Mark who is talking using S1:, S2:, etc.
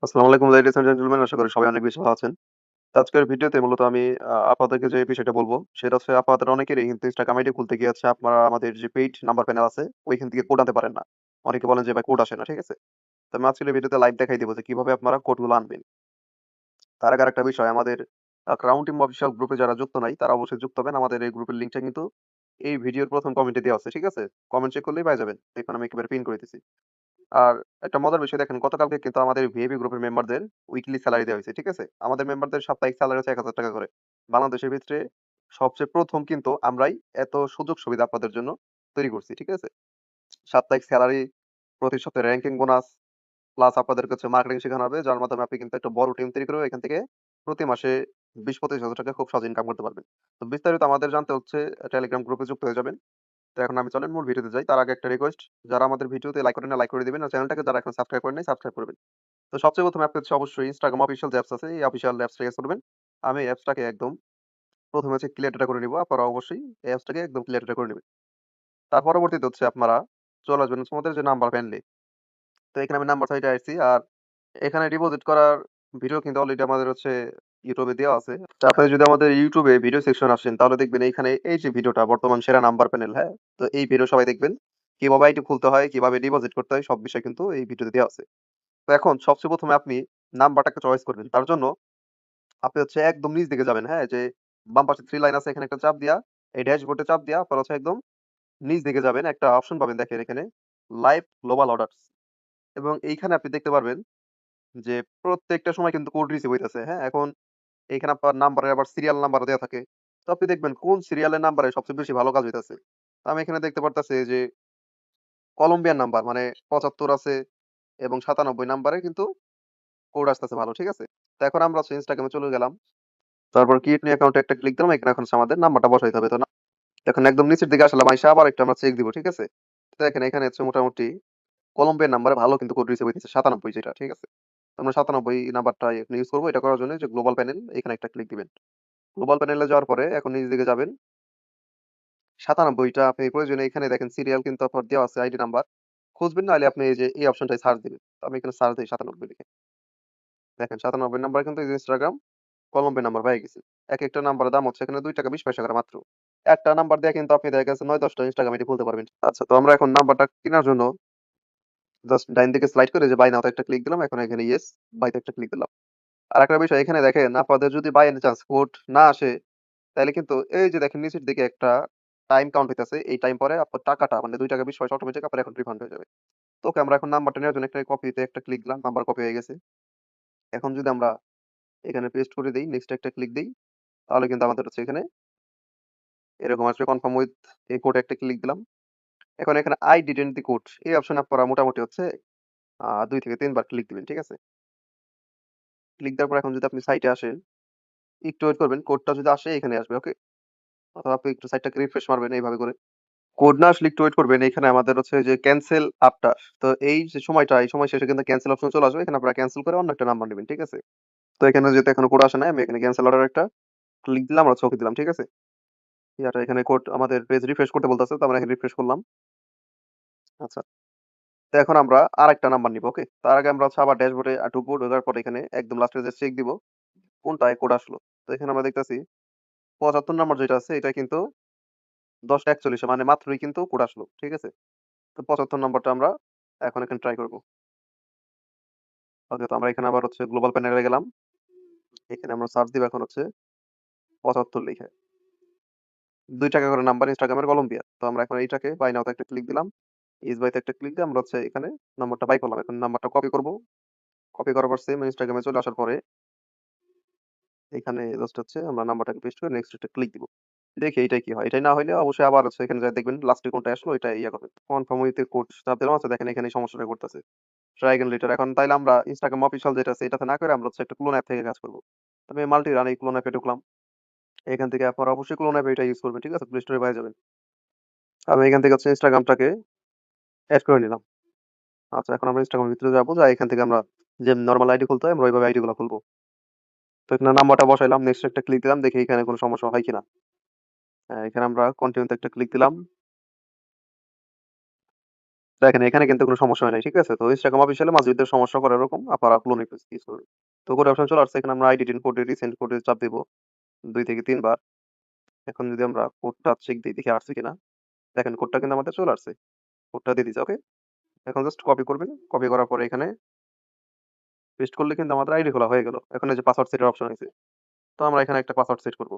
S1: আসসালামু আলাইকুম ladies and gentleman. আশা করি সবাই অনেক বেশি ভালো আছেন। তো আজকের ভিডিওতে মূলত আমি আপনাদেরকে যে বিষয়টা বলব, সেটা হচ্ছে আপনাদের অনেকেরই কিন্তু Instagram আইডি খুলতে গিয়ে হচ্ছে আপনারা আমাদের যে পেইড নাম্বার প্যানেল আছে, ওইখান থেকে কোড আনতে পারেন না। অনেকে বলেন যে ভাই কোড আসে না, ঠিক আছে? তো আমি আজকের এই ভিডিওতে লাইভ দেখাই দিব যে কিভাবে আপনারা কোডগুলো আনবেন। তার আগে আরেকটা বিষয়, আমাদের ক্রাউন টিম অফিসিয়াল গ্রুপে যারা যুক্ত নাই, তারা অবশ্যই যুক্ত হবেন। আমাদের এই গ্রুপের লিংকটা কিন্তু এই ভিডিওর ১ম কমেন্টে দেওয়া আছে, ঠিক আছে? কমেন্ট চেক করলেই পেয়ে যাবেন। দেখুন আমি একেবারে পিন করে দিছি। আর একটা মজার বিষয় দেখেন, গতকালকে কিন্তু আমাদের ভিআইপি গ্রুপের মেম্বারদের উইকলি স্যালারি দেওয়া হয়েছে, ঠিক আছে? আমাদের মেম্বারদের সাপ্তাহিক স্যালারি হচ্ছে ৳১,০০০ করে। বাংলাদেশের ভিতরে সবচেয়ে ১ম কিন্তু আমরাই এত সুযোগ সুবিধা আপনাদের জন্য তৈরি করছি, ঠিক আছে? সাপ্তাহিক স্যালারি, প্রতি সপ্তাহে র‍্যাংকিং বোনাস, প্লাস আপনাদেরকে হচ্ছে মার্কেটিং শেখানো হবে, যার মাধ্যমে আপনি কিন্তু একটা বড় টিম তৈরি করে এখান থেকে প্রতি মাসে ২০-২৫ হাজার টাকা খুব সহজে ইনকাম করতে পারবেন। তো বিস্তারিত আমাদের জানতে হচ্ছে টেলিগ্রাম গ্রুপে যুক্ত হয়ে যাবেন। তো এখন আমি চলেন মূল ভিডিওতে যাই। তার আগে একটা রিকোয়েস্ট, যারা আমাদের ভিডিওতে লাইক করেন না, লাইক করে দিবেন। আর চ্যানেলটাকে যারা এখন সাবস্ক্রাইব করেন নাই, সাবস্ক্রাইব করবেন। তো সবচেয়ে ১ম অ্যাপ হচ্ছে অবশ্যই Instagram অফিসিয়াল যে অ্যাপস আছে, এই অফিসিয়াল অ্যাপসটা ইউজ করবেন। আমি এই অ্যাপসটাকে একদম ১ম হচ্ছে ক্লিয়ার ডেটা করে নিবো। আপনারা অবশ্যই এই অ্যাপসটাকে একদম ক্লিয়ার ডেটা করে নিবেন। তার পরবর্তীতে হচ্ছে আপনারা চলে আসবেন হচ্ছে আমাদের যে নাম্বার প্যানেলে। তো এখানে আমি নাম্বার সাইটে আসছি। আর এখানে ডিপোজিট করার ভিডিও কিন্তু অলরেডি আমাদের হচ্ছে YouTube এ দেওয়া আছে। তো আপনি যদি আমাদের YouTube এ ভিডিও সেকশন আসেন, তাহলে দেখবেন এইখানে এই যে ভিডিওটা বর্তমান সেরা নাম্বার প্যানেল, হ্যাঁ? তো এই ভিডিও সবাই দেখবেন। কিভাবে আইডি খুলতে হয়, কিভাবে ডিপোজিট করতে হয়, সব বিষয় কিন্তু এই ভিডিওতে দেওয়া আছে। তো এখন সবচেয়ে ১ম এ আপনি নাম্বারটাকে চয়েস করবেন। তার জন্য আপনি হচ্ছে একদম নিচ দিকে যাবেন, হ্যাঁ? যে বাম পাশে 3 লাইন আছে, এখানে একটা চাপ দিয়া, এই ড্যাশবোর্ডে চাপ দিয়া আপনারা হচ্ছে একদম নিচ দিকে যাবেন। একটা অপশন পাবেন দেখেন এখানে, লাইভ গ্লোবাল অর্ডারস, এবং এইখানে আপনি দেখতে পারবেন যে প্রত্যেকটা সময় কিন্তু কোড রিসিভ হইতেছে, হ্যাঁ? এখন এইখানে আপনার নাম্বারে আবার সিরিয়াল নাম্বারও দেয়া থাকে। তো আপনি দেখবেন কোন সিরিয়ালের নাম্বারে সবচেয়ে বেশি ভালো কাজ হইতেছে। তো আমি এখানে দেখতে পারতেছি যে কলম্বিয়ান নাম্বার মানে ৭৫ আছে এবং ৯৭ নাম্বারে কিন্তু কোড আসতেছে ভালো, ঠিক আছে? তো এখন আমরা হচ্ছে Instagram এ চলে গেলাম। তারপর ক্রিয়েট নিউ অ্যাকাউন্টে একটা ক্লিক দিলাম। এখানে এখন হচ্ছে আমাদের নাম্বারটা বসাইতে হবে। তো না, এখন একদম নিচের দিকে আসলাম, আইসা আবার একটু আমরা চেক দিব, ঠিক আছে? তো দেখেন এখানে হচ্ছে মোটামুটি কলম্বিয়ান নাম্বারে ভালো কিন্তু কোড রিসিভ হইতেছে ৯৭ যেটা, ঠিক আছে? তো আমরা ৯৭ নাম্বারটা এখানে ইউজ করব। এটা করার জন্য যে গ্লোবাল প্যানেল, এখানে একটা ক্লিক দিবেন। গ্লোবাল প্যানেলে যাওয়ার পরে এখন নিচের দিকে যাবেন। ৯৭ টা আপনি প্রয়োজনে এখানে দেখেন সিরিয়াল কিন্তু আপনার দেওয়া আছে, আইডি নাম্বার। খুঁজবেন, নাহলে আপনি এই যে এই অপশনটায় সার্চ দিবেন। তো আমি এখানে সার্চ দেই ৯৭ লিখে। দেখেন ৯৭ নাম্বার কিন্তু এই যে Instagram কলম্বিয়া নাম্বার পেয়ে গেছি। একেকটা নাম্বারের দাম হচ্ছে এখানে ৳২.২০ করে মাত্র। একটা নাম্বার দিয়ে কিন্তু আপনি দেখা গেছে ৯-১০ টা Instagram আইডি খুলতে পারবেন। আচ্ছা, তো আমরা এখন নাম্বারটা কেনার জন্য জাস্ট ডাইন দিকে স্লাইড করে যে বাই নাও তে একটা ক্লিক দিলাম। এখন এখানে ইয়েস, বাই তে একটা ক্লিক দিলাম। আরেকটা বিষয় এখানে দেখেন, আপনাদের যদি বাই এনি চান্স কোড না আসে, তাইলে কিন্তু এই যে দেখেন নিচের দিকে একটা টাইম কাউন্ট হইতাছে। এই টাইম পরে আপনার টাকাটা মানে ৳২.২০ অটোমেটিক আপনার এখন রিফান্ড হয়ে যাবে। তো ওকে, আমরা এখন নাম্বারটা নেওয়ার জন্য একটা কপিতে একটা ক্লিক দিলাম। নাম্বার কপি হয়ে গেছে। এখন যদি আমরা এখানে পেস্ট করে দেই, নেক্সট একটা ক্লিক দেই, তাহলে কিন্তু আমাদের হচ্ছে এখানে এরকম আসবে, কনফার্ম উইথ এই কোডে একটা ক্লিক দিলাম। এখন এখানে আই ডিডন্ট দি কোড এই অপশনে আপনারা মোটামুটি হচ্ছে ২ থেকে ৩ বার ক্লিক দিবেন, ঠিক আছে? ক্লিক দেওয়ার পর এখন যদি আপনি সাইটে আসেন, একটু ওয়েট করবেন। কোডটা যদি আসে এখানে আসবে, ওকে? অথবা আপনি একটু সাইটটাকে রিফ্রেশ মারবেন এইভাবে করে। কোড না আসলে একটু ওয়েট করবেন। এখানে আমাদের হচ্ছে যে ক্যানসেল আফটার। তো এই যে সময়টা, এই সময় শেষে কিন্তু ক্যানসেল অপশন চলে আসবে। এখানে আপনারা ক্যানসেল করে অন্য একটা নাম্বার নিবেন, ঠিক আছে? তো এখানে যেহেতু এখনো কোড আসে নাই, আমি এখানে ক্যানসেল অর্ডার একটা ক্লিক দিলাম আর ওকে দিলাম, ঠিক আছে? ইয়াটা এখানে কোড আমাদের পেজ রিফ্রেশ করতে বলতেছে। তো আমরা এখানে রিফ্রেশ করলাম। আচ্ছা। তো এখন আমরা আরেকটা নাম্বার নিবো, ওকে? তার আগে আমরা হচ্ছে আবার ড্যাশবোর্ডে ঢুকবো। ঢোকার পরে এখানে একদম লাস্টে যে চেক দিব কোনটায় কোড আসলো। তো এখানে আমরা দেখতেছি ৭৫ নাম্বার যেটা আছে এটা কিন্তু ১০টা ৪১ এ মানে মাত্রই কিন্তু কোড আসলো, ঠিক আছে? তো ৭৫ নাম্বারটা আমরা এখন এখানে ট্রাই করব। ওকে, তো আমরা এখানে আবার হচ্ছে গ্লোবাল প্যানেলে গেলাম। এখানে আমরা সার্চ দিব এখন হচ্ছে ৭৫ লিখে। ৳২ করে নাম্বার, ইনস্টাগ্রামের কলম্বিয়া। তো আমরা এখন এইটাকে বাই নাও তে একটা ক্লিক দিলাম। ইস বাই তে একটা ক্লিক দিয়ে আমরা হচ্ছে এখানে নাম্বারটা বাই করলাম। এখন নাম্বারটা কপি করব। কপি করার পর সেম ইনস্টাগ্রামে চলে আসার পরে এখানে জাস্ট হচ্ছে আমরা নাম্বারটাকে পেস্ট করে নেক্সট একটা ক্লিক দিব। দেখি এটাই কি হয়। এটাই না হইলে অবশ্যই আবার হচ্ছে এখানে যায়া দেখবেন লাস্টে কোনটা আসলো এটা ইয়া করবেন। কনফার্ম উইথ এ কোড চাপ দিলাম। আচ্ছা, দেখেন এখানে এই সমস্যাটা করতেছে। Try again later. এখন তাইলে আমরা Instagram অফিসিয়াল যেটা আছে এটাতে না করে আমরা হচ্ছে একটা ক্লোন অ্যাপ থেকে কাজ করব। আমি মাল্টি রান এই ক্লোন অ্যাপে ঢুকলাম। এখান থেকে আপনারা অবশ্যই ক্লোন অ্যাপ এটা ইউজ করবেন, ঠিক আছে? প্লে স্টোরে পেয়ে যাবেন। আমি এখান থেকে হচ্ছে Instagramটাকে এড করে নিলাম। আচ্ছা, এখন আমরা Instagram এর ভিতরে যাবো। যাই এখান থেকে আমরা যে নরমাল আইডি খুলতে হয় আমরা ওইভাবে আইডি গুলা খুলবো। তো এখানে নাম্বারটা বসাইলাম, নেক্সট একটা ক্লিক দিলাম। দেখি এখানে কোনো সমস্যা হয় কিনা। এখানে আমরা কন্টিনিউ তে একটা ক্লিক দিলাম। দেখেন এখানে কিন্তু কোনো সমস্যা হয় নাই। ঠিক আছে? তো Instagram অফিসিয়ালে মাঝে সমস্যা করে এরকম আপনারা ক্লোন রিকোয়েস্ট ইউজ করবেন। তো কোড অপশন চলে আসছে এখানে আমরা আইডি কোডে রিসেন্ড কোডে চাপ দিব ২ থেকে ৩ বার। এখন যদি আমরা কোডটা চেক দেই দেখি আসছে কিনা। দেখেন কোডটা কিন্তু আমাদের চলে আসছে। কোডটা দিয়ে দিছে। ওকে? এখন জাস্ট কপি করবেন। কপি করার পরে এখানে পেস্ট করলে কিন্তু আমাদের আইডি খোলা হয়ে গেল। এখন এই যে পাসওয়ার্ড সেটের অপশন আছে। তো আমরা এখানে একটা পাসওয়ার্ড সেট করব।